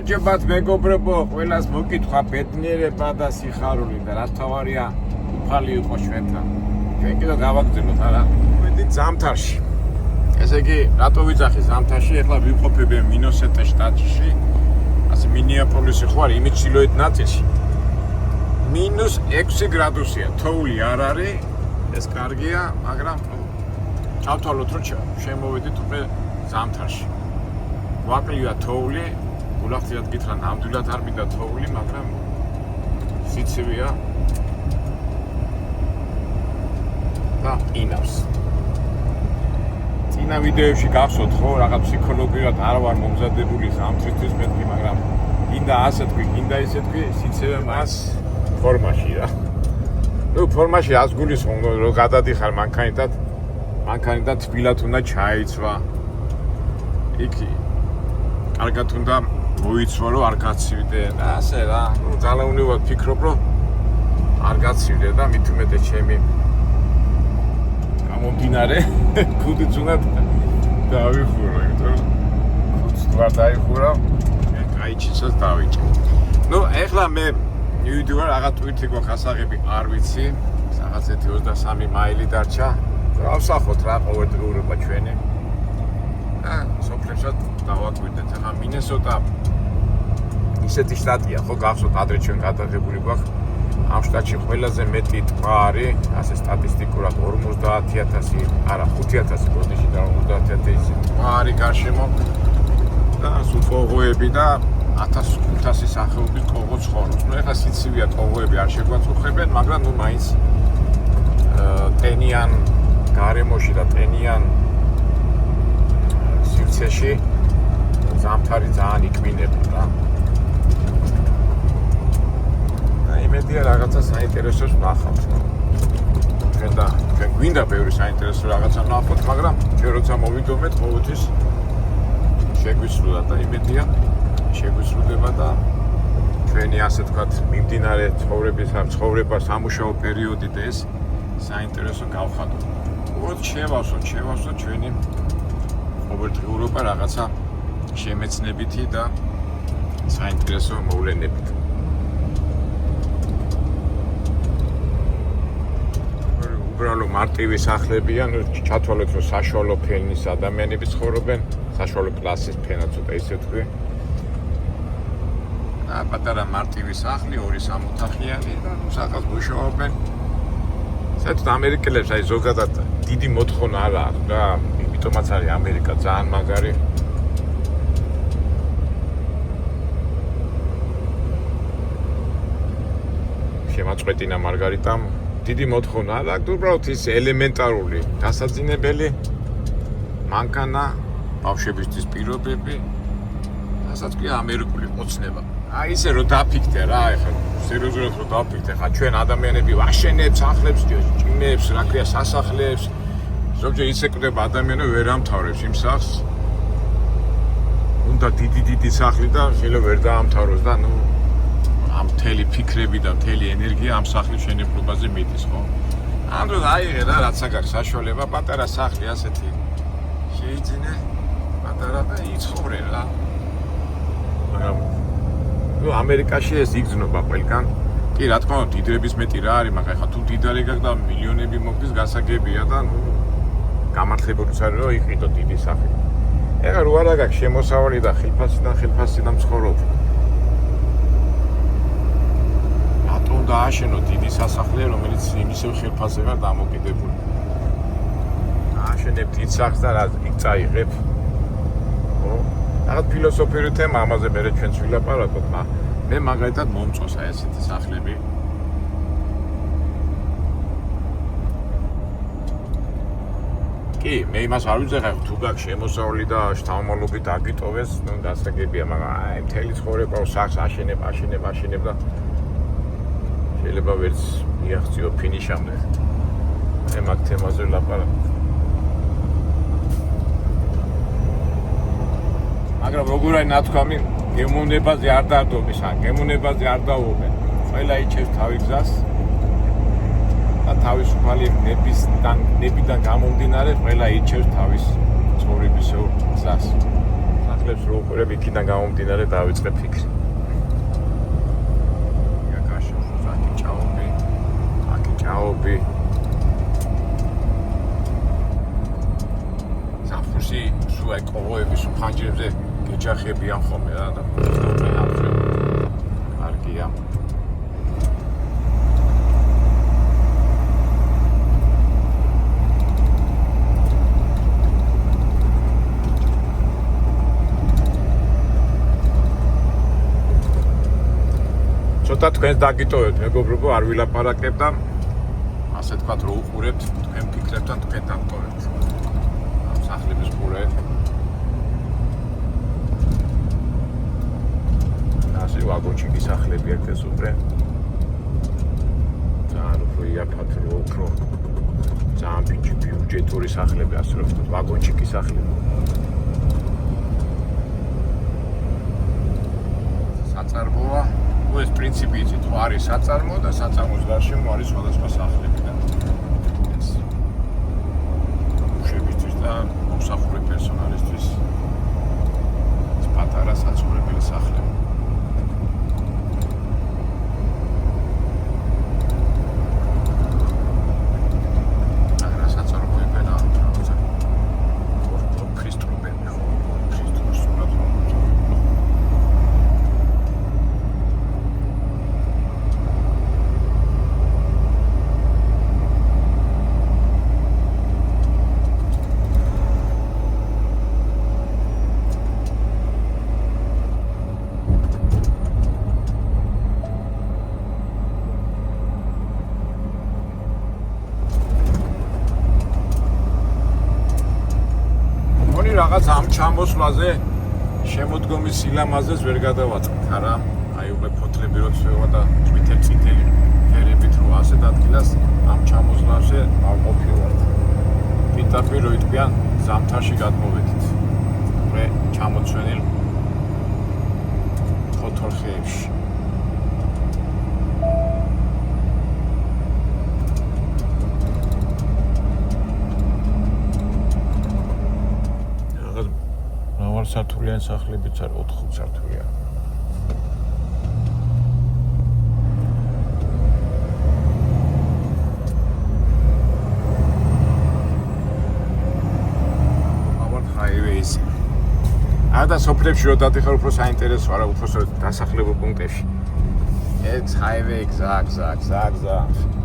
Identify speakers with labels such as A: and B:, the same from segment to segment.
A: გამარჯობათ მეგობრებო, ყველას მოკითხვა ბედნიერება და სიხარული და რა თავარია უფალი იყო ჩვენთან. ჩვენ კიდევ გავაგრძელოთ არა. მოვედით ზამთარში. ესე იგი, რატო ვიძახი ზამთარში? ეხლა ვიმყოფები მინესოტას შტატში. ასე მინეაპოლისი ხო არის, იმით ჩრდილოეთ ნაწილში. -6 გრადუსია, თოვლი არ არის, ეს კარგია, მაგრამ ავთვალოთ რომ შემოვედით უკვე ზამთარში. ვაკლია თოვლი, გულახდიათ გითხრა ნამდვილად არ მინდა თოვლი, მაგრამ სიცივეა და ინავს. წინა ვიდეოებში გახსოვთ ხო, რაღაც ფსიქოლოგიურად არ ვარ მომზადებული ზამთრისთვის მეთქი, მაგრამ გინდა ასე თქვი, გინდა ისე თქვი, სიცივე მას ფორმაში რა. ნუ ფორმაში ას გულისხმობ, რომ გადადიხარ მანქანიდან თბილად უნდა ჩაიცვა. იქი კარგად უნდა მოიცვა, რომ არ გაცივდე და ასე რა. ნუ ძალაუნებად ფიქრობ, რომ არ გაცივდე და მით უმეტეს ჩემი გამომდინარე ქუდიც უნდა დავიხურო, იმიტომ რომ ქუდს ვარ დაიხურავ, კაიჩისაც დავიჭე. ნუ ეხლა მე მივიდივარ რაღაც ტვირთი გვაქვს ასაღები, არ ვიცი, რაღაც 23 მაილი დარჩა. გავსახოთ რა ყოველდღიურობა ჩვენი. სოფლებსაც დავაკვირდეთ. ახლა მინესოტა ისეთი შტატია, ხო გახსოვთ ადრე ჩვენ გადაღებული გვაქვს. ამ შტატში ყველაზე მეტი ტბა არის, ასე სტატისტიკურად 50,000, არა 5,000 ბოდიში და 50,000 ტბა არის გარშემო. და სულ ყოღოები და 1500 სახეობის ყოღო ცხოვრობს. ნუ ეხლა სიცივეა, ყოღოები არ შეგვაწუხებენ, მაგრამ ნუ მაინც ტენიან გარემოში და ტენიან სივრცეში ზამთარი ძალიან იკვინებს რა. და იმედია რაღაცა საინტერესოს ვნახავთ. ჩვენ გვინდა ბევრი საინტერესო რაღაცა ვნახოთ, მაგრამ ჩვენ როცა მოვიდომეთ ყოველთვის შეგვისრულა და იმედია შეგვისრულდება და ჩვენი ასე ვთქვათ მიმდინარე ცხოვრება სამუშაო პერიოდი და ეს საინტერესო გავხადოთ. უბრალოდ შევავსოთ ჩვენი ყოველდღიურობა რაღაცა შემეცნებითი და საინტერესო მოვლენებით. უბრალოდ მარტივი სახლებია, ნუ ჩათვალოთ რომ საშუალო ფენის ადამიანები ცხოვრობენ, საშუალო კლასის ფენა ცოტა ისე თქვი. პატარა მარტივი სახლი, 2-3 ოთახიანი და სადღაც მუშაობენ. საერთოდ ამერიკელებს აი ზოგადად დიდი მოთხოვნა არ აქვს და იმიტომაც არის ამერიკა ძალიან მაგარი. შემაწყვეტინა მარგარიტამ დიდი მოთხოვნა არ აქვს, უბრალოდ ის ელემენტარული დასაძინებელი მანქანა, ბავშვებისთვის პირობები, რასაც კი ამერიკული ოცნება. აი ისე რომ დაფიქრდე რა, ეხლა სერიოზულად რომ დაფიქრდე, ხა ჩვენ ადამიანები ვაშენებს, სახლებს, ჭიმებს, რა ქვია, სასახლეებს. ზოგჯერ ისე კვდება ადამიანები ვერ ამთავრებს იმ სახლს. უნდა დიდი სახლი და შეიძლება ვერ დაამთავროს და ნუ ამ მთელი ფიქრები და მთელი ენერგია ამ სახლის შენებლობაზე მიდის, ხო? ანუ აიღე რა, რაც აქვს საშუალება, პატარა სახლი ასეთი შეიძინე, პატარა და იცხოვრე რა. მაგრამ ნუ ამერიკაში ეს იგრძნობა ყველგან. კი, რა თქმა უნდა, დიდრების მეტი რა არის, მაგრამ ხა თუ დიდარი გაქვს და მილიონები მოგდის, გასაგებია და ნუ გამართლებულიც არის რომ იყიდო დიდი სახი. ეხლა რო არა გაქვს შემოსავალი და ხილფასიდან მცხოვრობ. რატომ დააშენო დიდი სასახლე, რომელიც იმისევ ხილფასზე ვარ დამოკიდებული. ააშენებ დიდ სახლს და რა იქ წაიღებ. ხო? რაღაც ფილოსოფიური თემა ამაზე მე ჩვენც ვილაპარაკოთ, მე მაგალითად მომწონს აი ესეთი სახლები. კი, მე იმას არ ვიძახე, თუ გაქვს შემოსავალი და შთამომავლობით აგიტოვეს, ნუ გასაგებია, მაგრამ აი მთელი ცხოვრება სახლს აშენებ და შეიძლება ვერც მიაღწიო ფინიშამდე. მე მაგ თემაზე ვილაპარაკოთ. მაგრამ როგორ არის ნათქვამი, გემოვნებაზე არ დარდობენ, გემოვნებაზე არ დაუობენ. ყველა იჩევს თავის გზას და თავისუფალი ნებიდან გამომდინარე, ყველა იჩევს თავის ცხოვრებისეულ გზას. სახლებს რო უყურებ, იქიდან გამომდინარე დავიწყე ფიქრი. აკი საფრუსი სულ აი კოღოების ფანჯრებზე გეჯახებიან ხოლმე რა და კარგია. ცოტა თქვენს დაგიტოვებთ მეგობრებო, არ ვილაპარაკებ და ასე თქვათ რო უყურებთ თქვენ ფიქრებთან თქვენ დავტოვებთ ამ სახლების ყურე. ასე ვაგონჩიკი სახლები ერთეს უყურე. ძალიან უფრო იაფად რო უფრო ძალიან ბიუჯეტური სახლები, ასე რომ ვთქვათ, ვაგონჩიკი სახლები. საწარმოა ეს პრინციპი იცით, თუ არის საწარმო და საწარმოს გარშემო არის სხვადასხვა სახლები და ეს მუშებისთვის და მომსახურე პერსონალისთვის პატარა საცხოვრებელი სახლები. რაღაც ამ ჩამოსვლაზე შემოდგომის სილამაზეს ვერ გადავაწყეთ, არა? აი უკვე ფოთლები რო ცვევა და წითელი ფერებით რო ასე დადგილას ამ ჩამოსვლაზე არ ყოფილვართ. პირდაპირ რო იტყვიან ზამთარში გადმოვედით. მე ჩამოცვენილ ფოთოლხეებში. სართულიანი სახლებიც არ 4-5 სართულიანი. ავარ ჰაივეიზე. და სოფლებში რო დადიხარ უფრო საინტერესო არა, უფრო დასახლებულ პუნქტებში. ეს ჰაივეი გზა.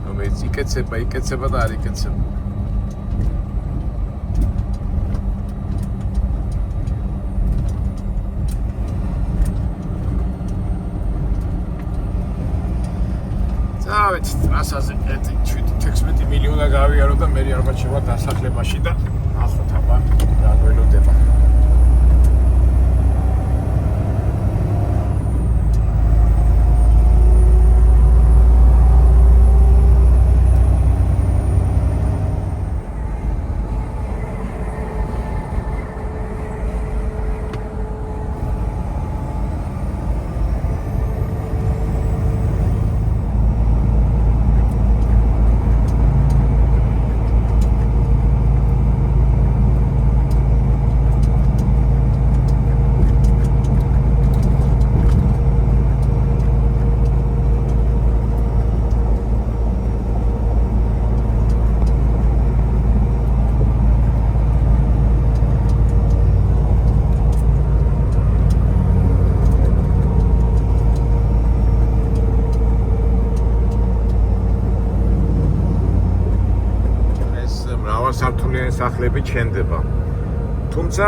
A: რომელიც იკეცება და არ იკეცება. დავით ტრასაზე 16 მილიონი გავიარო და მე ალბათ შევა დასახლებაში და ნახოთ აბა რა გველოდება. სართულიანი სახლები ჩენდება. თუმცა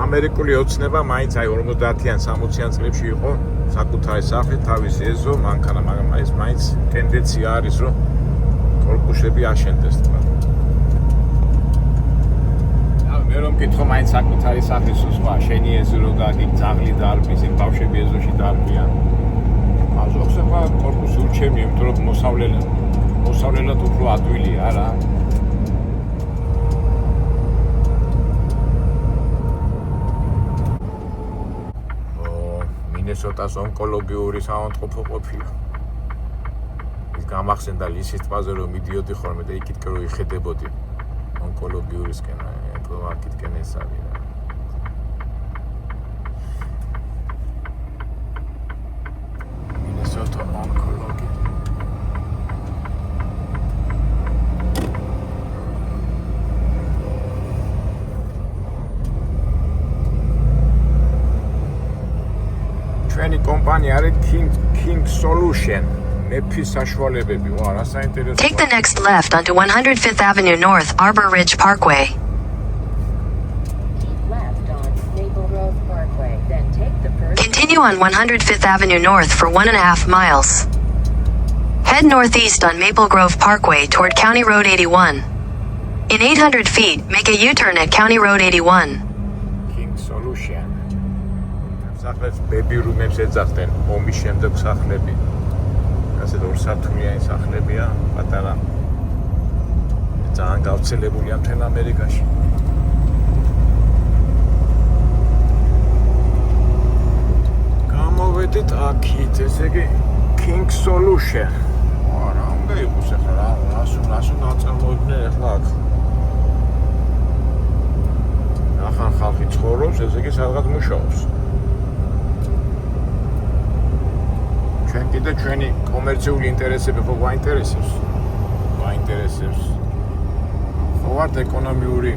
A: ამერიკული ოცნება მაინც აი 50-იან 60-იან წლებში იყო საკუთარი სახლი, თავისი ეზო, მანქანა, მაგრამ ეს მაინც ტენდენცია არის, რომ კორპუსები აშენდეს თქვა. მე რომ მკითხო მაინც საკუთარი სახლი სხვა, შენი ეზო რო გაგი, ძაღლი დარბის, იმ ბავშვები ეზოში დარბიან. აზოხს ახლა კორპუსი ურჩემია, იმიტომ რომ მოსავლელად უფრო ადვილია რა. მინესოტას ონკოლოგიური საავადმყოფო ყოფილა. ის გამახსენდა ლისის ტბაზე რომ მიდიოდი ხოლმე და იქით რო იხედებოდი ონკოლოგიურისკენ, აქ აქეთკენ ეს არის. ესენი არის King Solution. მეფის საშუალებები. ვა, რა საინტერესოა.
B: Take the next left onto 105th Avenue North, Arbor Ridge Parkway.
C: Keep left on Maple Grove Parkway, then take the first.
B: Continue on 105th Avenue North for 1.5 miles. Head northeast on Maple Grove Parkway toward County Road 81. In 800 feet, make a U-turn at County Road 81.
A: King Solution. სახლებს baby room-ებს ეძახდნენ, ომის შემდეგ სახლები. ასე რომ სართულიანი სახლებია, პატარა. ძალიან გავრცელებულია მთელ ამერიკაში. გამოვედით აქეთ, ესე იგი King Solution. რა უნდა იყოს ახლა რას უნდა აწარმოებდნენ ახლა აქ? ახან ხალხი ცხოვრობს, ესე იგი სადღაც მუშაობს. ჩვენ კიდე ჩვენი კომერციული ინტერესები ხო გვაინტერესებს? გვაინტერესებს. ხო ვართ ეკონომიური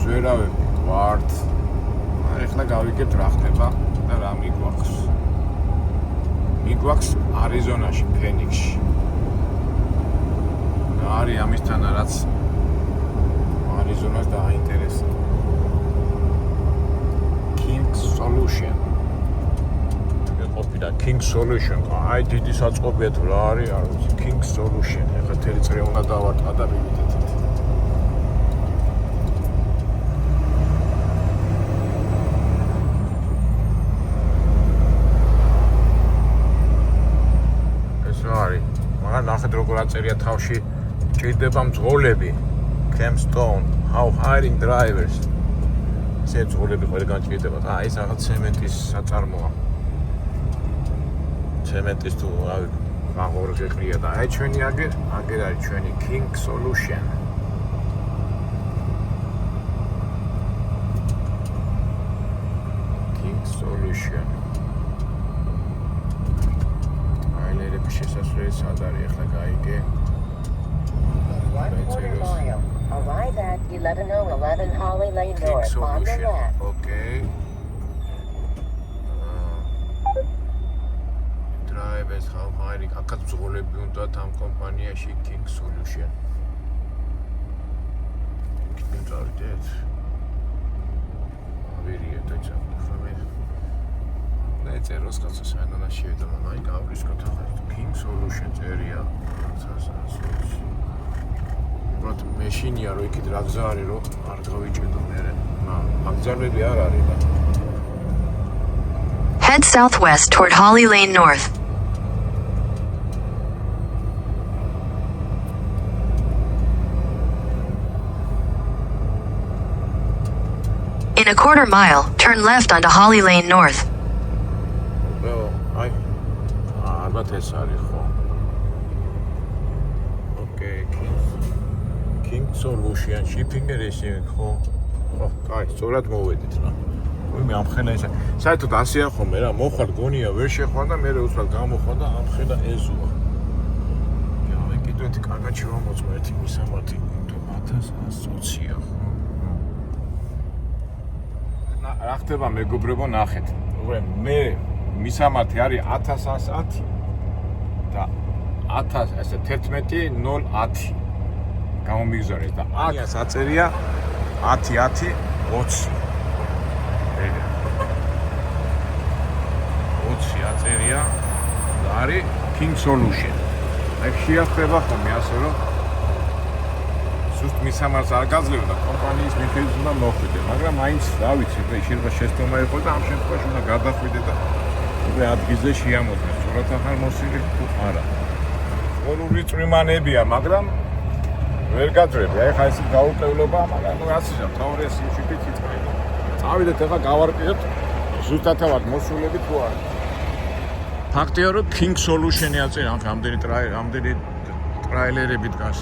A: ზვერავები, ვართ. ახლა გავიგებთ რა ხდება და რა მიგვაქვს. მიგვაქვს არიზონაში, ფენიქსში. და არის ამისთანა რაც არიზონას დააინტერესა. King Solution. ყოფილა King Solution. აი დიდი საწყობია თუ რა არის, არ ვიცი, King Solution. ეხლა თელი წრე უნდა დავარტყა და მივიდეთ. ეს რა არის? მაგრამ ნახეთ როგორ აწერია თავში ჭირდება მძღოლები. Camstone, how hiring drivers. ესე მძღოლები ყველგან ჭირდება. აი ეს რაღაც ცემენტის საწარმოა. ცემენტის თუ რავი აღორზე ყრია და აი ჩვენი აგერ არის ჩვენი King Solution. King Solution. აილერები შესასვლელი სად არის ახლა გაიგე?
C: 1/4 mile. Arrive at 1111 Holly Lane
A: King
C: North on the
A: Solution.
C: left.
A: Okay. Drivers how hiring აქაც მძღოლები უნდათ ამ კომპანიაში King Solution. კიდევ დავიდეთ. ავირია და ჩავხმე. ეწეროს კაცო საერთოდ შევიდა მაი გავრისკოთ ახლა King Solution წერია. უბრალოდ მეშინია რომ იქით რა გზა არის რომ არ გავიჭედო მე. მაგზარები არ არის და
B: Head southwest toward Holly Lane North. In a 1/4 mile, turn left onto Holly Lane North.
A: აი ალბათ ეს არის ხო? Okay, King Solution shipping receiving ხო? აი, სწორად მოვედით რა. მე ამხელა ეს. საერთოდ ასეა ხოლმე რა, მოხარ გონია ვერ შეხვდა და მე უცბად გამოხვა და ამხელა ეზოა. მე კიდევ ერთი კარგად შევამოწმე ერთი მისამართი 1120-ია ხო? რა ხდება მეგობრებო ნახეთ. მე მისამართი არის 1110 და 1110 გამომიგზავნეთ და აქ აწერია 10-10-20. 20 აწერია და არის King Solution. აი შეახება ხოლმე ასე რომ სუსტ მისამართს არ გაძლევ და კომპანიის მიხედვით უნდა მოხვიდე, მაგრამ მაინც რა ვიცი, შეიძლება შეცდომა იყო და ამ შემთხვევაში უნდა გადახვიდე და უკვე ადგილზე შეამოწმე, სწორად ახალ მოსილი თუ არა. ორული წვიმანებია, მაგრამ ვერ გაძრები. აი ხა ესე გაუყევლობა, მაგრამ ნუ ასეა, თავი ეს შიფით იწყება. წავიდეთ ახლა გავარკვიოთ ზუსტად ვარ მოსულები თუ არა. ფაქტია რომ King Solution-ი აწერა, ამდენი ტრაილერები დგას.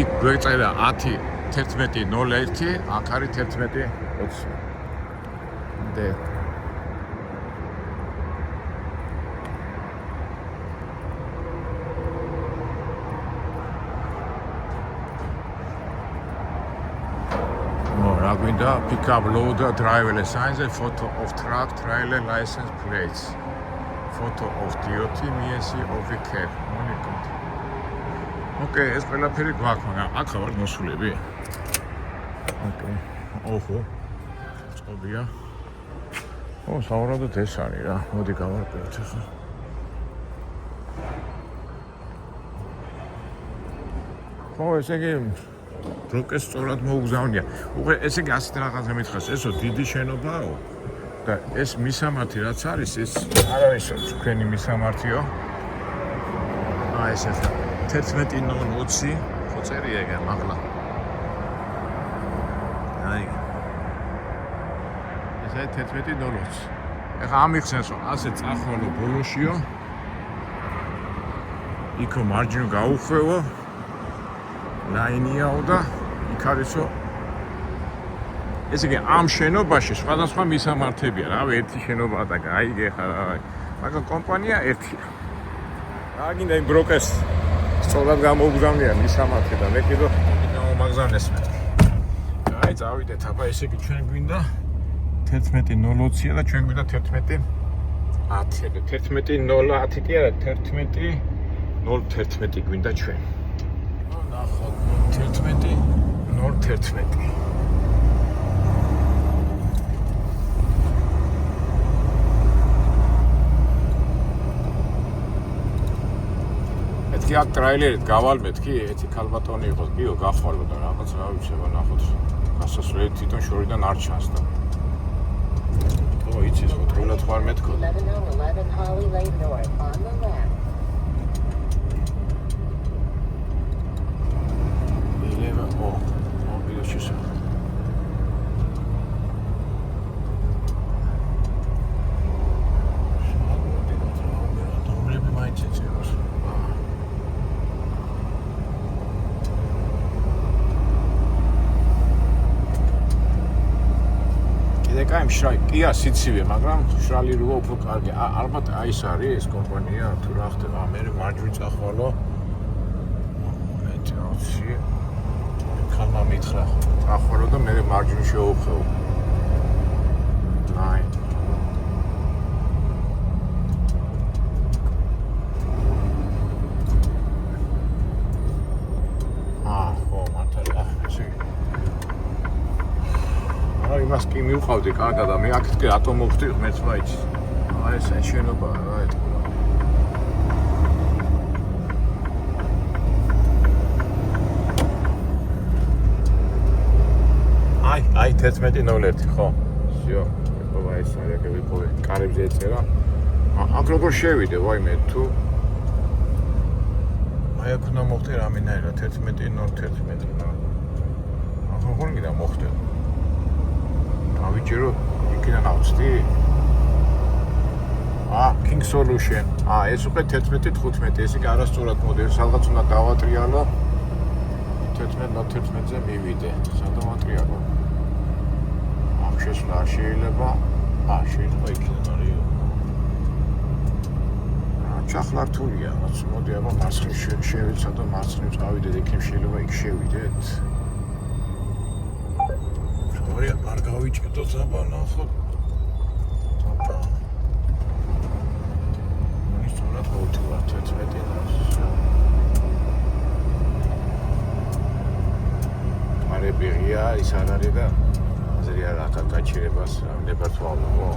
A: იქ გვეწერა 10-11-01, აქ არის 11-20. დე და pick up loader driver signs and photo of truck trailer license plates. Photo of DOT MSC of the cab. Okay, ეს ყველაფერი გვაქვს, მაგრამ აქ ვარ მოსულები. Okay. ოჰო. წყობია. სავარაუდოდ ეს არის რა. მოდი გავარკვევთ ახლა. ესე იგი ბროკეს სწორად მოუგზავნია. უკვე ესე იგი ასეთ რაღაცა მითხრას, ესო დიდი შენობაა და ეს მისამართი რაც არის, ეს არ არის თქვენი მისამართიო. ეს 11:20 ხო წერია ეგ მაღლა. ეს 11:20. ეხლა ამიხსენს რომ ასე წახვალო ბოლოშიო. იქო მარჯვნივ გაუხვევო. ლაინიაო და იქ არისო ესე იგი ამ შენობაში სხვადასხვა მისამართებია, რავი, ერთი შენობაა და გაიგე ხარ, მაგრამ კომპანია ერთია. რა გინდა იმ ბროკერს სწორად გამოუგზავნია მისამართი და მე კიდევ გამომაგზავნეს მე. აი, წავიდეთ, აბა ესე იგი ჩვენ გვინდა 11:20 და ჩვენ გვინდა 11:10. 11:010 კი არა, 11:011 გვინდა ჩვენ. 11:011. ეთქი აქ ტრაილერით გავალმეთ კი, ეთი ქალბატონი იყო, კიო, გახვალო და რაღაც რა ვიცება, ნახოთ. გასასვლელი თვითონ შორიდან არ ჩანს და. ო, იცის ხო, თულად ხარ მეთქო.
C: 11:11 Holly Lane North on the left.
A: კაი მშრალი, კია სიცივე, მაგრამ მშრალი როა უფრო კარგი. ალბათ აი ეს არის ეს კომპანია, თუ რა ხდება, მე მარჯვნივ წახვალო. ეტიოცი. ხალმა მითხრა, წახვალო და მე მარჯვნივ შევუხეო. აი. ხო, მართალია, ესე იმას კი მივყავდი კარგად და მე აქეთ კი რატომ მოვხდი მეც ვაიცი. აი ეს შენობაა რა ეთქვა. აი 11:01 ხო. всё. ეხლა ეს არის ეგ ვიპოვე. კარებზე ეწერა. აქ როგორ შევიდე ვაიმე თუ აი აქ უნდა მოხდე რამენაირად 11:01 რა. აქ როგორ გინდა მოხდე? ავიჭირო იქიდან ავწდი. King Solution. ეს უკვე 11:15, ესე იგი არასწორად მოდი, სადღაც უნდა დავატრიალო. 11:11-ზე მივიდე. სად დავატრიალო? აქ შესვლა შეიძლება. შეიძლება იქიდან არის. ჩახლა რთულია, რაც მოდი აბა მარცხნივ შევეცა და მარცხნივ წავიდეთ, იქნებ შეიძლება იქ შევიდეთ. Ωραία, მარგავიჭე το ზაბანა ხო. აბა. ის თორა გოთვა 11-ს. მარებია ის არ არის და ზრია რა გაჩერებას ნებართვალო ხო.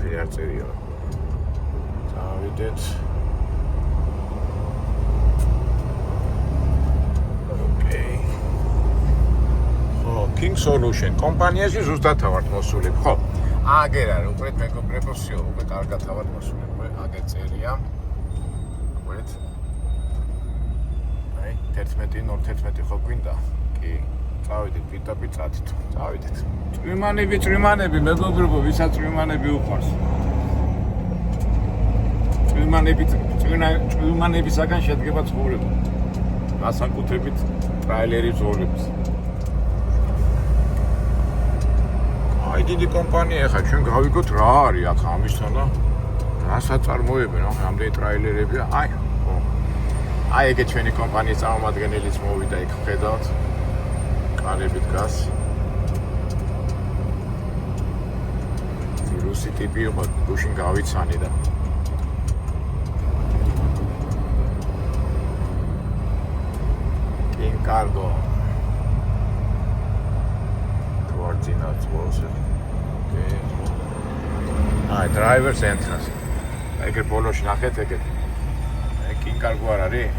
A: ფერ წერიო. წავიდეთ. King Solution კომპანიაში ზუსტად ვართ მოსული. ხო. აგერ არის, უკვე მეგობრებო, всё, უკვე კარგად ვართ მოსული, უკვე აგერ წერია. უყურეთ. აი, 11:11 ხო გვინდა? კი. წავიდეთ, პიტაპი წათით. წავიდეთ. წვიმანები, მეგობრებო, ვისაც წვიმანები უყვარს. წვიმანებისაგან შედგება ცხოვრება. განსაკუთრებით ტრაილერი ზოლებს. აი დიდი კომპანია ხა ჩვენ გავიგოთ რა არის აქ ამისთან და რა საწარმოებენ ახლა ამდენი ტრაილერებია აი ეგ ჩვენი კომპანიის წარმომადგენელიც მოვიდა იქ ხედავთ კარები დგას რუსი ტიპი იყო, გუშინ გავიცანი და King Cargo towards the north also. Okay. Driver's entrance. ეგ ბოლოში ნახეთ ეგ. King Cargo არ არის?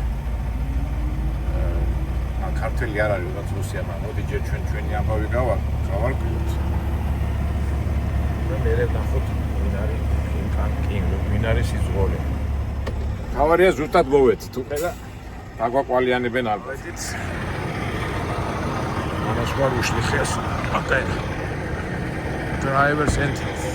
A: ქართველი არ არის, რაც რუსია, მაგრამ მოდი ჯერ ჩვენი ამბავი გავარკვიოთ. და მერე ნახოთ ვინ არის ვინ არის სიზღოლე. თავარია ზუსტად მოვეცით უკვე და დაგვაყვალიანებენ ალბათიც. ამას ვარ უშლი ხეს. აკე. Driver's entrance.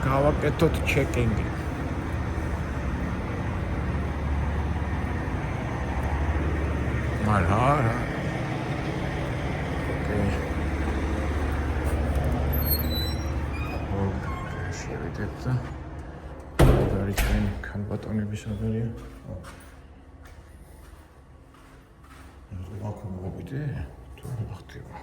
A: გავაკეთოთ ჩეკინგი. მარა. ოკეი. შევიდეთ და არის ჩვენი ქალბატონების აბერია. აქ მოვიდე, თუ რა ხდება.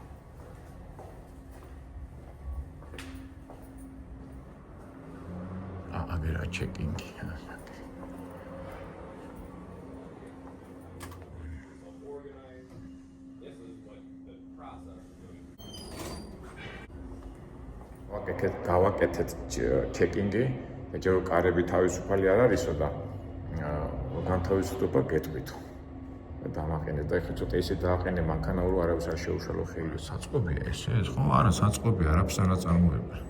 A: აგერა ჩეკინგი. გავაკეთეთ ჩეკინგი, ეჭერო კარები თავისუფალი არ არისო და განთავისუფლება გეტყვით. დამაყენეთ და ეხლა ცოტა ისე დააყენე მანქანა რომ არავის არ შეუშალო ხელი. საწყობია ესე, ხო? არა, საწყობია, არაფერს არ აწარმოებენ.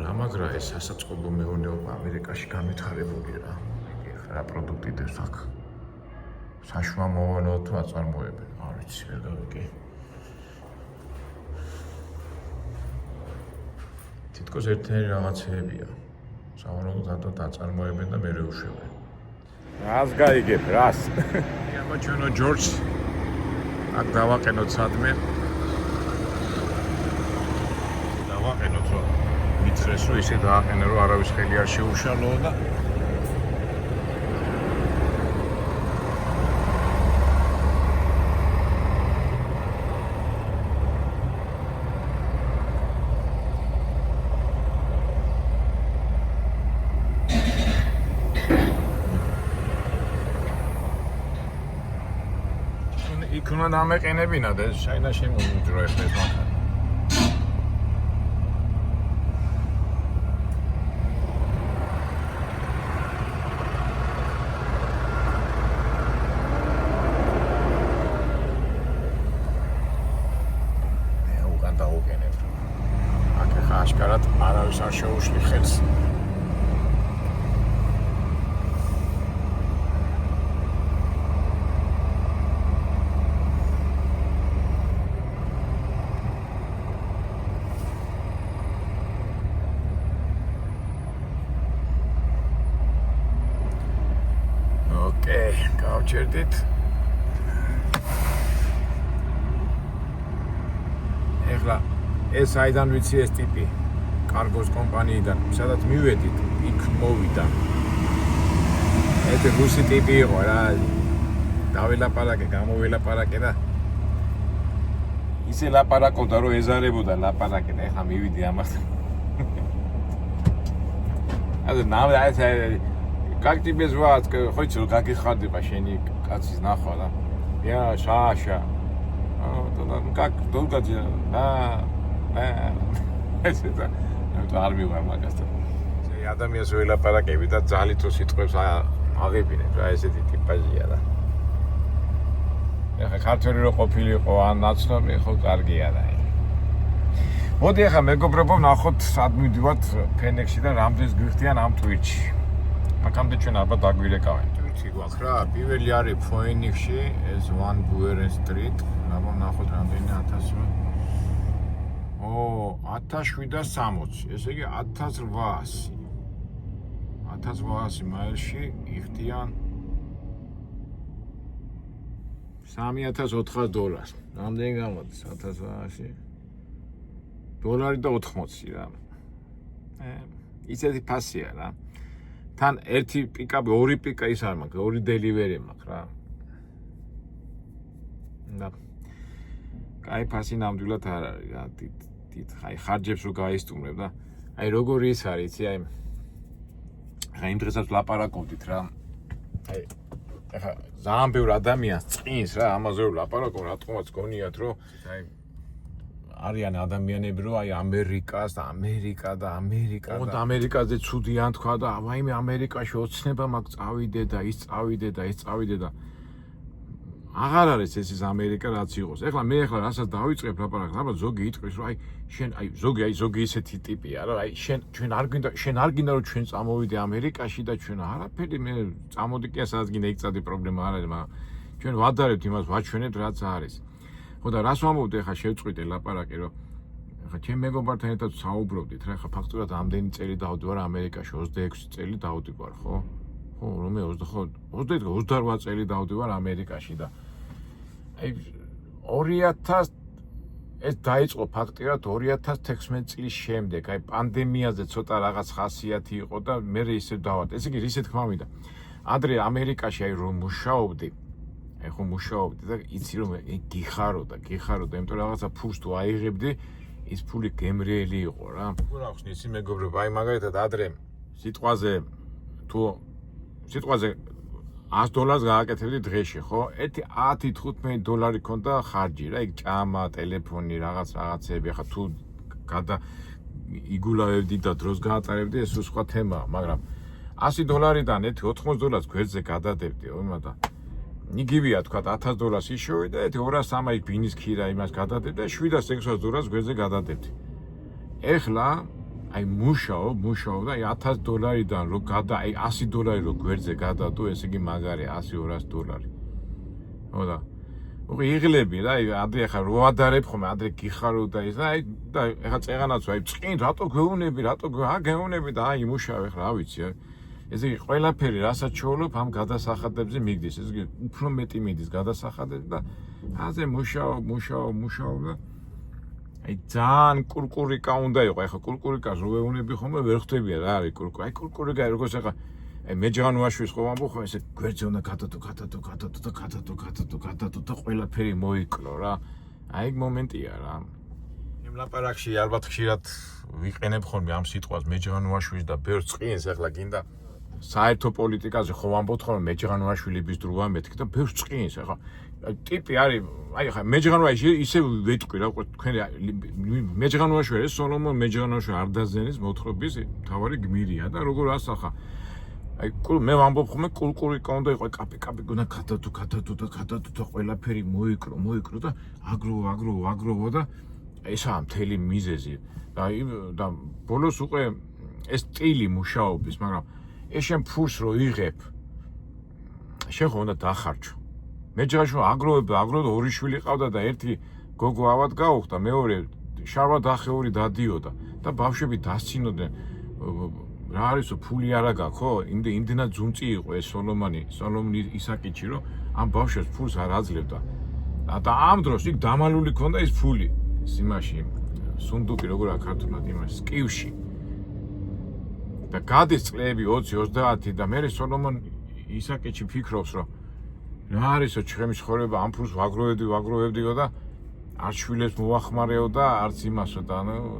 A: რა მაგრა ეს სასაწყობო მეურნეობა ამერიკაში განვითარებული რა. ეხლა პროდუქტი დევს აქ. საშუალო თუ აწარმოებენ, არ ვიცი, ვერ გავიგე. თითქოს ერთიანი რაღაცეებია. სავარაუდოდ ათო დაწარმოებენ და მერე უშვებენ. რას გაიგებ, რას? აბა ჩვენო ჯორჯს აქ დავაყენოთ სადმე. დავაყენოთ რომ მითხრეს რომ ისე დააყენე რომ არავის ხელი არ შეუშალო და იქ უნდა დამეყენებინა და შაინა შემოვიძრო ეხლა ეს მანქანა. აშკარად არავის არ შეუშლი ხელს. ოკეი, გავჩერდით. ეხლა ეს აიდან ვიცი ეს ტიპი კარგოს კომპანიიდან, სადაც მივედით, იქ მოვიდა. ეს რუსი ტიპი იყო რა. დაველაპარაკე, გამოველაპარაკე და ისე ლაპარაკობდა, რომ ეზარებოდა ლაპარაკე და ეხლა მივიდი ამასთან. ასე ნავ ასე как тебе звать? Хочешь, как их ხარდება შენი კაცის ნახვა და. Я Саша. Как долго тебе? ესე და არ მივარ მაგასთან. ეს ადამიანს ველაპარაკები და ძალიან თუ სიტყვებს აღებინებ რა ესეთი ტიპაჟია და. ეხა ქართველი რო ყოფილიყო ან ნაცნობი ხო კარგია და. მოდი ეხა მეგობრებო ნახოთ სად მივდივართ ფენექსში და რამდენს გვიხდიან ამ ტვირთში. აქამდე ჩვენ ალბათ დაგვირეკავენ. ტვირთი გვაქვს რა, პირველი არის ფოენიქსში, ეს Van Buren Street, აბა ნახოთ რამდენი 1000 1760, ესე იგი 1800. 1800 მაილში იხდიან $3400. რამდენი გამოდის 1800? $1 და 80 რა. ისეთი ფასია რა. თან ერთი პიკაპი, ორი პიკა ის არ მაქვს, ორი დელივერი მაქვს რა. და კაი ფასი ნამდვილად არ არის რა დიდ აი ხარჯებს რო გაისტუმრებ და აი როგორი ის არის იცი აი აი იმ დღესაც ლაპარაკობდით რა აი ეხა ძალიან ბევრ ადამიანს წინს რა ამაზე რო ლაპარაკობ რატომაც გონიათ რომ აი არიან ადამიანები რომ აი ამერიკა და ამერიკაზე ცუდიან თქვა და ვაიმე ამერიკაში ოცნება მაგ წავიდე და ის წავიდე და აღარ არის ეს ამერიკა რაც იყოს. ეხლა მე რასაც დავიწყებ ლაპარაკს, აბა ზოგი იტყვის რომ აი შენ აი ზოგი ისეთი ტიპია რა აი შენ არ გინდა რომ ჩვენ წამოვიდე ამერიკაში და ჩვენ არაფერი მე წამოდი კი სადაც გინდა იქ პრობლემა არ არის, მაგრამ ჩვენ ვადარებთ იმას ვაჩვენებთ რაც არის. ხო და რას ვამბობთ ეხლა შევწყვიტე ლაპარაკი რომ ეხლა ჩემ მეგობართან ერთად საუბრობდით რა ეხლა ფაქტურად ამდენი წელი დავდივარ ამერიკაში 26 წელი დავდივარ ხო? ხო რომე 28 წელი დავდივარ ამერიკაში და აი 2000 ეს დაიწყო ფაქტიურად 2016 წლის შემდეგ აი პანდემიაზე ცოტა რაღაც ხასიათი იყო და მე ისე დავარ ესე იგი ისე თქმა მინდა ადრე ამერიკაში აი რომ მუშაობდი აი ხო მუშაობდი და იცი რომ გიხარო და იმიტომ რაღაცა ფულს თუ აიღებდი ის ფული გემრიელი იყო რა რა ხს ისი მეგობრებო აი მაგალითად ადრე სიტყვაზე $100 გააკეთებდი დღეში, ხო? ერთი 10-15 ქონდა ხარჯი რა, იქ ჭამა, ტელეფონი, რაღაცეები, ახლა თუ იგულავებდი და დროს გაატარებდი, ეს სხვა თემაა, მაგრამ $100-დან ერთი $80 გვერდზე გადადებდი, და იგივეა თქვა $1000 იშოვე და ერთი 200-300 იქ ბინის ქირა იმას გადადებდი და $700-600 გვერდზე გადადებდი. ეხლა აი მუშაობ და აი $1000-დან რო აი $100 რო გვერდზე გადადო, ესე იგი მაგარი $100-200. ხო და უყი იღლები რა, აი ადრე ახლა რო ადარებ ხომ, ადრე გიხარო და ის და აი და ახლა წეღანაც აი წინ რატო გეუნები და აი მუშავ ახლა რა ვიცი ესე იგი ყველაფერი რასაც შოულობ ამ გადასახადებზე მიგდის, ესე იგი უფრო მეტი მიდის გადასახადებზე და აზე მუშაობ და აი ძალიან კურკურიკა უნდა იყო, ახლა კურკურიკას რო ვეუნები ხოლმე ვერ ხვდებია რა არის კურკურიკა. აი კურკურიკა როგორც ახლა აი მეჯღანუაშვილს ხო ვამბობ ხოლმე ესე გვერდზე უნდა გადადო და ყველაფერი მოიკლო რა. აი ეგ მომენტია რა. იმ ლაპარაკში ალბათ ხშირად ვიყენებ ხოლმე ამ სიტყვას მეჯღანუაშვილს და ბევრ წყინს ახლა გინდა საერთო პოლიტიკაზე ხო ვამბობთ ხოლმე მეჯღანუაშვილების დროა მეთქი და ბევრ წყინს ახლა ტიპი არის აი ხა მეჯღანუაშვილი ისე ვეთქვი რა თქვენ მეჯღანუაშვილი სოლომონ მეჯღანუაშვილი არდაზენის მოთხრობის მთავარი გმირია და როგორ ასახა აი მე ვამბობ ხოლმე კულკურიკა უნდა იყო კაპი უნდა გადადო და ყველაფერი მოიკრო და აგროვო და ესაა მთელი მიზეზი და ბოლოს უკვე ეს სტილი მუშაობის მაგრამ ეს შენ ფულს რო იღებ შენ ხო უნდა დახარჯო მე ჯაშო აგროვებ ორი შვილი ყავდა და ერთი გოგო ავად გაუხდა მეორე შარვა დახეული დადიოდა და ბავშვები დასცინოდნენ რა არისო ფული არა გაქვს ხო იმდენად ძუნწი იყო ეს სოლომონი ისაკიჩი რომ ამ ბავშვებს ფულს არ აძლევდა და ამ დროს იქ დამალული ქონდა ის ფული იმაში სუნდუკი როგორია ქართულად იმას კივში და გადის წლები 20-30 და მე სოლომონ ისაკიჩი ფიქრობს რომ რა არისო ჩემი ცხოვრება ამ ფულს ვაგროვებდიო და არ შვილებს მოახმარეო და არც იმასო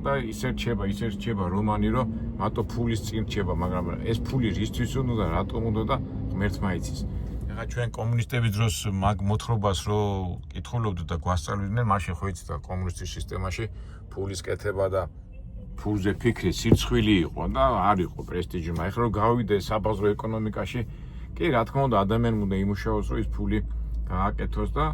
A: და ისე რჩება რომანი რომ მარტო ფულის წინ რჩება მაგრამ ეს ფული რისთვის უნდა და რატომ უნდა და ღმერთმა იცის ეხლა ჩვენ კომუნისტების დროს მაგ მოთხრობას რო კითხულობდით და გვასწავლიდნენ მაშინ ხო იცით კომუნისტის სისტემაში ფულის კეთება და ფულზე ფიქრი სირცხვილი იყო და არ იყო პრესტიჟი მაგრამ ეხლა რო გავიდე საბაზრო ეკონომიკაში კი რა თქმა უნდა ადამიანმა უნდა იმუშაოს რომ ის ფული გააკეთოს და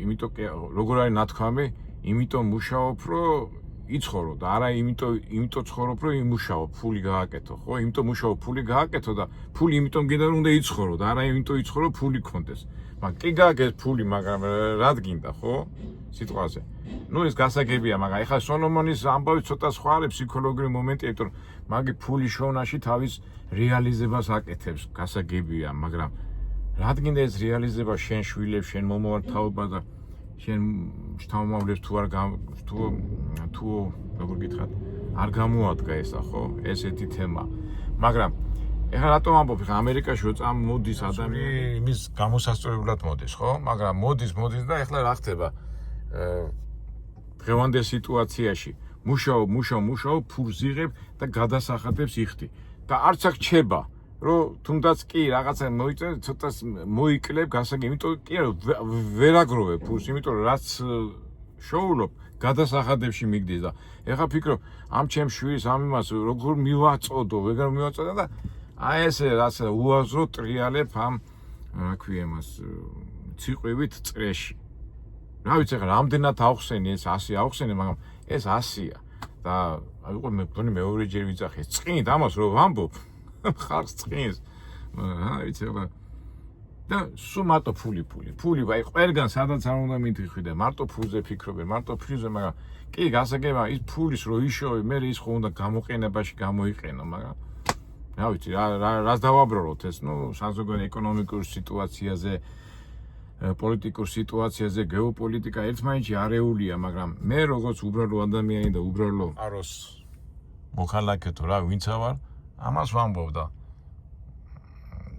A: იმიტომ როგორ არის ნათქვამი იმიტომ მუშაობ რომ იცხოვრო და არა იმიტომ ცხოვრობ რომ იმუშაო ფული გააკეთო ხო იმიტომ მუშაო ფული გააკეთო და ფული იმიტომ გინდა რომ უნდა იცხოვრო და არა იმიტომ იცხოვრო ფული გქონდეს მაგრამ კი გააკეთე ფული მაგრამ რად გინდა ხო სიტყვაზე ნუ ეს გასაგებია მაგრამ ეხლა სოლომონის ამბავი ცოტა სხვა არის ფსიქოლოგიური მომენტია იმიტომ რომ მაგი ფული შოვნაში თავის რეალიზებას აკეთებს გასაგებია მაგრამ რადგან ეს რეალიზება შენ შვილებს შენ მომავალთაობა და შენ შთამომავლებს თუ როგორ გითხრათ არ გამოადგა ესა ხო ესეთი თემა მაგრამ ეხლა რატომ ამბობ, ეხლა ამერიკაში რო მოდის ადამიანი, იმის გამოსასწორებლად მოდის, ხო? მაგრამ მოდის და ეხლა რა ხდება? დღევანდელ სიტუაციაში მუშაობ, ფულს იღებ და გადასახადებს იხდი. და არც აქ ჩება, რომ თუნდაც კი რაღაცა მოიწევ, ცოტას მოიკლებ გასაგები, იმიტომ კი არა ვერ აგროვებ ფულს, იმიტომ რომ რაც შოულობ გადასახადებში მიგდის და ეხლა ფიქრობ ამ ჩემ შვილის ამ იმას როგორ მივაწოდო, ვეგარ მივაწოდო და აი ესე რაცა უაზრო ტრიალებ ამ რა ქვია იმას ციყვივით წრეში. რა ვიცი ახლა რამდენად ავხსენი ეს 100 ავხსენი, მაგრამ ეს 100-ია და აიყო მე მგონი მეორეჯერ ვიძახე წყინით ამას რომ ვამბობ ხალხს წყინს. აი ვიცი ახლა და სულ მარტო ფული, აი ყველგან სადაც არ უნდა მითხვი და მარტო ფულზე ფიქრობენ, მაგრამ კი გასაგებია ის ფულის რო იშოვე, მე ის ხო უნდა გამოყენებაში გამოიყენო, მაგრამ რა ვიცი, რას დავაბრალოთ ეს, საზოგადო ეკონომიკურ სიტუაციაზე, პოლიტიკურ სიტუაციაზე, გეოპოლიტიკა ერთმანეთში არეულია, მაგრამ მე როგორც უბრალო ადამიანი და უბრალო აროს მოქალაქე თუ რა ვინცა ვარ, ამას ვამბობ და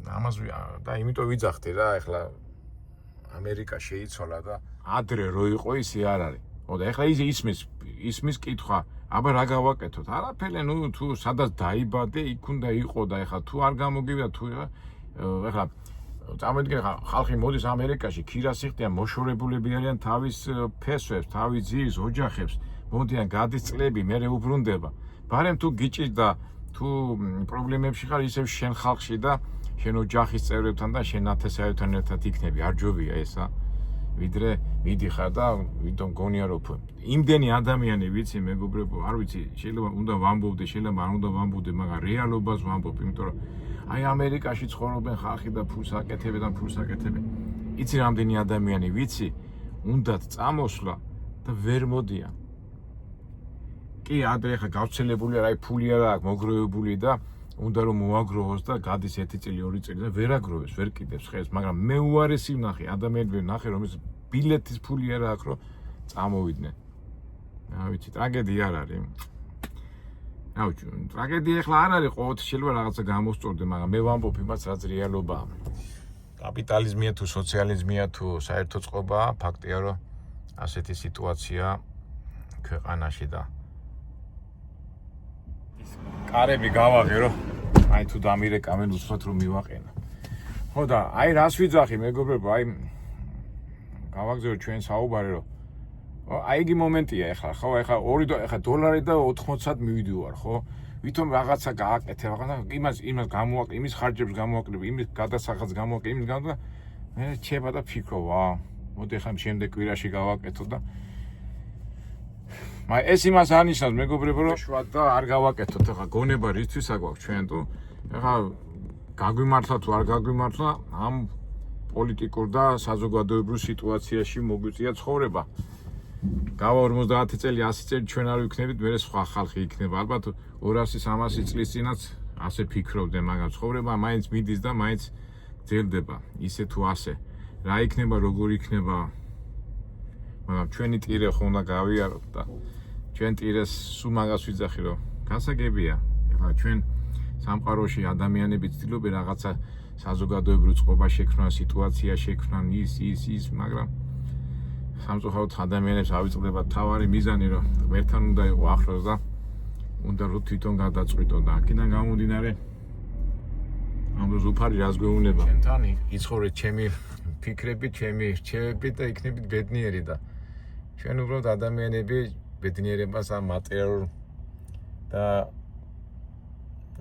A: ამას და იმიტომ ვიძახდი რა, ეხლა ამერიკა შეიცვალა და ადრე რო იყო ისე არ არის. ხო და ეხლა ისმის კითხვა, აბა რა გავაკეთოთ? არაფერი, თუ სადაც დაიბადე, იქ უნდა იყო და ეხლა თუ არ გამოგივიდა, თუ ეხლა წამოიდგინე ხალხი მოდის ამერიკაში, ქირას იხდიან, მოშორებულები არიან თავის ფესვებს, თავის ძირს, ოჯახებს, მოდიან გადის წლები, მერე უბრუნდება. ბარემ თუ გიჭირ და თუ პრობლემებში ხარ, ისევ შენ ხალხში და შენ ოჯახის წევრებთან და შენ ათესავებთან ერთად იქნები, არ ჯობია ესა. ვიდრე მიდიხარ და ვიდრე გონია რომ იმდენი ადამიანი ვიცი მეგობრებო, არ ვიცი, შეიძლება უნდა ვამბობდე, შეიძლება არ უნდა ვამბობდე, მაგრამ რეალობას ვამბობ, იმიტომ რომ აი ამერიკაში ცხოვრობენ ხალხი და ფულს აკეთებენ. იცი რამდენი ადამიანი ვიცი, უნდათ წამოსვლა და ვერ მოდიან. კი, ადრე ხა გავრცელებული არა, აი ფული არა აქვს მოგროვებული და უნდა რომ მოაგროვოს და გადის 1 წელი 2 წელი და ვერ აგროვებს, ვერ კიდებს ხეს, მაგრამ მე უარესი ვნახე, ადამიანები ვნახე, რომ ეს ბილეთის ფული არა აქვს, რომ წამოვიდნენ. რა ვიცი, ტრაგედია არ არის. რა ვიცი, ტრაგედია ახლა არ არის, ყოველთვის შეიძლება რაღაცა გამოსწორდე, მაგრამ მე ვამბობ იმას, რაც რეალობაა. კაპიტალიზმია თუ სოციალიზმია თუ საერთო წყობაა, ფაქტია, რომ ასეთი სიტუაცია ქვეყანაში და კარები გავაღე რომ აი თუ დამირეკამენ უცბად რომ მივაყენო. ხო და აი რას ვიძახი მეგობრებო, აი გავაგზავნე ჩვენ საუბარი რომ აი იგი მომენტია ეხლა, ხო, ეხლა $2 და 80-ად მივიდივარ, ხო? ვითომ რაღაცა გააკეთე, იმას გამოაკლებ, იმის ხარჯებს გამოაკლებ, იმის გადასახადს გამოაკლებ, იმის და მე ჩება და ფიქრო, მოდი ხა შემდეგ კვირაში გავაკეთო და მაგრამ ეს იმას არნიშნავს მეგობრებო, რომ შვად და არ გავაკეთოთ, ეხლა გონება რისთვის აგვაქვს ჩვენ თუ ეხლა გაგვიმართლა თუ არ გაგვიმართლა ამ პოლიტიკურ და საზოგადოებრივ სიტუაციაში მოგვიწია ცხოვრება. გავა 50 წელი, 100 წელი ჩვენ არ ვიქნებით, მერე სხვა ხალხი იქნება. ალბათ 200-300 წლის წინაც ასე ფიქრობდნენ, მაგრამ ცხოვრება მაინც მიდის და მაინც გრძელდება, ისე თუ ასე. რა იქნება, როგორ იქნება? მაგრამ ჩვენი ტირე ხო უნდა გავიაროთ და ჩვენ ტირეს სულ მაგას ვიძახი, რომ გასაგებია. ეხლა ჩვენ სამყაროში ადამიანები ცდილობენ რაღაცა საზოგადოებრივ წყობა შექმნან, სიტუაცია შექმნან, ის, მაგრამ სამწუხაროდ ადამიანებს ავიწყდება თავარი მიზანი, რომ ერთთან უნდა იყო ახლოს და უნდა რომ თვითონ გადაწყვიტონ და აქედან გამომდინარე ამ დროს უფარი რას გვეუბნება. ჩვენთან იცხოვრეთ ჩემი ფიქრები, ჩემი რჩევები და იქნებით ბედნიერი და ჩვენ უბრალოდ ადამიანები ბედნიერებას ამ მატერიალურ და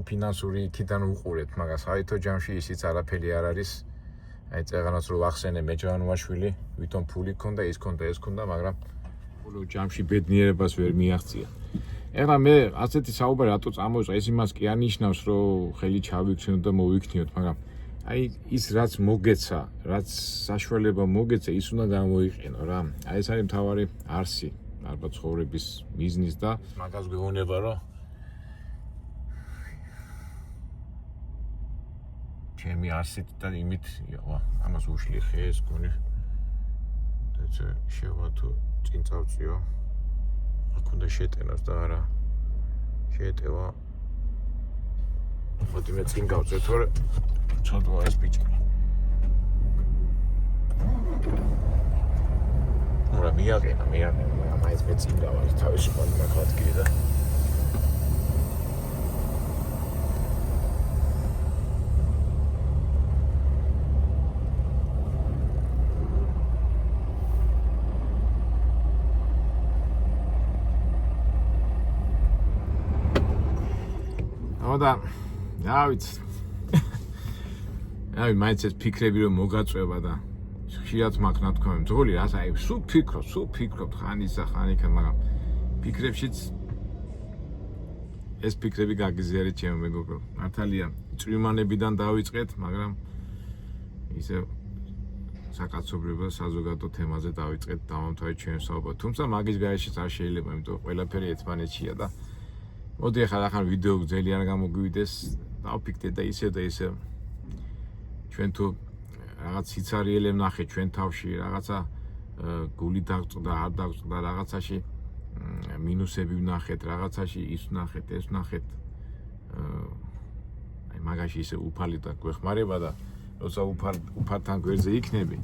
A: ფინანსური იქიდან უყურეთ, მაგრამ საერთო ჯამში ისიც არაფერი არ არის. აი წეღანაც რო ვახსენე მეჯანუაშვილი, ვითომ ფული ქონდა, ის ქონდა, მაგრამ ბოლო ჯამში ბედნიერებას ვერ მიაღწია. ეხლა მე ასეთი საუბარი რატო წამოვიწყე, ეს იმას კი არნიშნავს, რომ ხელი ჩავიქცნოთ და მოვიქნიოთ, მაგრამ აი ის რაც მოგეცა, რაც საშუალება მოგეცა, ის უნდა გამოიყენო რა. აი ეს არის მთავარი არსი, ალბათ ცხოვრების მიზნის და მაგას გვეუბნება, რომ ჩემი არსით და იმით ამას უშლი ხეს გონი და შევა თუ წინ წავწიო აქ უნდა შეტენოს და არა შეეტევა ხოდი მე წინ გავწევ, თორე ცოდვა ეს ბიჭი. რა მიაღენა, მაინც მე წინ დავარ თავისუფალი მაგათკი და და რა ვიცი. აი მაინც ეს ფიქრები რომ მოგაწვევა და ხშირად მაქვს ნათქვამი, ძღოლი რა აი სულ ფიქრობ ხანისა ხანიქა, მაგრამ ფიქრებშიც ეს ფიქრები გაგიზიარეთ ჩემო მეგობრო. მართალია, წვიმანებიდან დავიწყეთ, მაგრამ ისე საკაცობრიობა საზოგადო თემაზე დავიწყეთ დავამთავრეთ ჩვენ საუბარ. თუმცა მაგის გარეშეც არ შეიძლება, იმიტომ ყველაფერი ერთმანეთშია და მოდი ახლა ვიდეო ძალიან გამოგვივიდეს, დავფიქრდეთ და ისე ჩვენ თუ რაღაც სიცარიელე ვნახეთ ჩვენ თავში, რაღაცა გული დაგწყდა, არ დაგწყდა, რაღაცაში მინუსები ვნახეთ, რაღაცაში ის ვნახეთ, ეს ვნახეთ. აი მაგაში ისე უფალი და გვეხმარება და როცა უფალთან გვერდზე იქნები,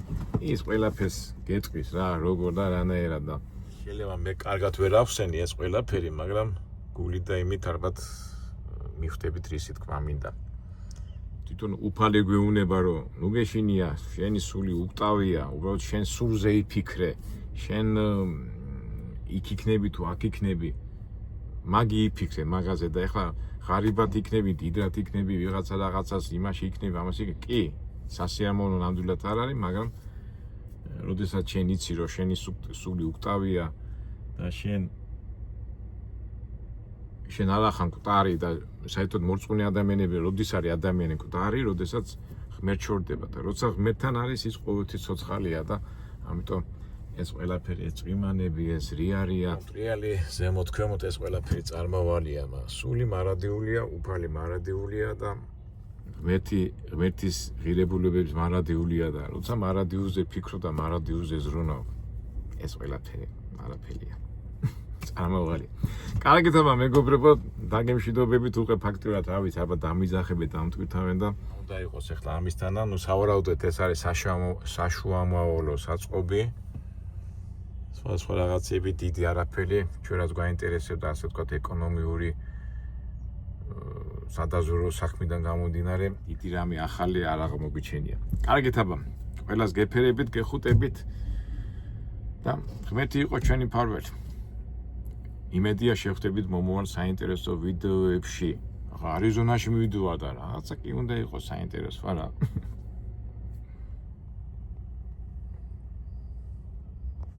A: ის ყველაფერს გეტყვის რა, როგორ და რანაირად და შეიძლება მე კარგად ვერ ავხსენი ეს ყველაფერი, მაგრამ გული და იმით ალბათ მიხვდებით რისი თქვა მინდა. თვითონ უფალი გვეუბნება რომ ნუ გეშინია, შენი სული უკტავია, უბრალოდ შენ სულზე იფიქრე, შენ იქ იქნები თუ აქ იქნები, მაგი იფიქრე მაგაზე და ეხლა ღარიბად იქნები, დიდად იქნები, ვიღაცა რაღაცას იმაში იქნები, ამას იქნები. კი, სასიამოვნო ნამდვილად არ არის, მაგრამ როდესაც შენ იცი რომ შენი სული უკტავია და შენ არ ახან მკვდარი და საერთოდ მორწმუნე ადამიანები როდის არის ადამიანი მკვდარი, როდესაც ღმერთ შორდება და როცა ღმერთთან არის ის ყოველთვის ცოცხალია და ამიტომ ეს ყველაფერი ეს წვიმანები ეს რიარია, მტრიალი ზემოთ ქვემოთ ეს ყველაფერი წარმოვალია, სული მარადიულია, უფალი მარადიულია და ღმერთის ღირებულებების მარადიულია და როცა მარადიულზე ფიქრო და მარადიულზე ზრუნავ, ეს ყველაფერი არაფერია. წარმოვალი. კარგით აბა მეგობრებო, დაგემშვიდობებით უკვე ფაქტურად რა ვიცი, აბა დამიძახებეთ დამტკიცავენ და უნდა იყოს ახლა ამისთან, ნუ სავარაუდოდ ეს არის საშუამოავლო საწყობი. სხვა რაღაცები დიდი არაფერი, ჩვენ რაც გვაინტერესებდა, ასე ვთქვათ, ეკონომიური სადაზვერო საქმიდან გამომდინარე, დიდი რამე ახალი არ აღმოგვიჩენია. კარგით აბა, ყველას გეფერებით, გეხუტებით და ღმერთი იყო ჩვენი მფარველი. იმედია შევხვდებით მომავალ საინტერესო ვიდეოებში. ახლა არიზონაში მივიდივარ და რაღაცა კი უნდა იყოს საინტერესო, არა?